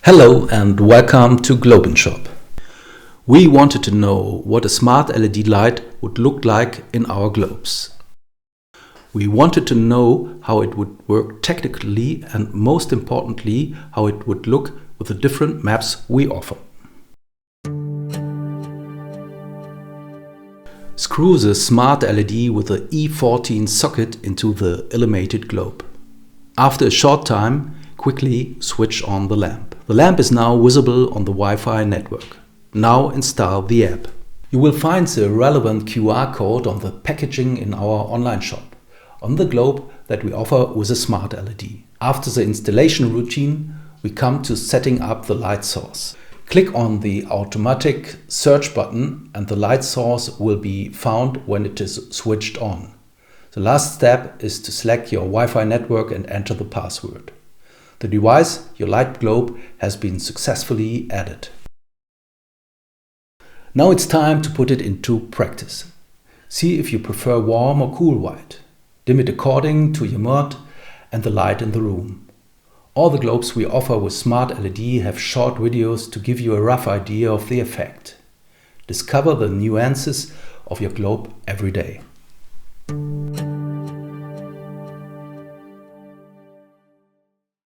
Hello and welcome to Globenshop. We wanted to know what a smart LED light would look like in our globes. We wanted to know how it would work technically and most importantly how it would look with the different maps we offer. Screw the smart LED with the E14 socket into the illuminated globe. After a short time, quickly switch on the lamp. The lamp is now visible on the Wi-Fi network. Now install the app. You will find the relevant QR code on the packaging in our online shop, on the globe that we offer with a smart LED. After the installation routine, we come to setting up the light source. Click on the automatic search button and the light source will be found when it is switched on. The last step is to select your Wi-Fi network and enter the password. The device, your light globe, has been successfully added. Now it's time to put it into practice. See if you prefer warm or cool white. Dim it according to your mood and the light in the room. All the globes we offer with Smart LED have short videos to give you a rough idea of the effect. Discover the nuances of your globe every day.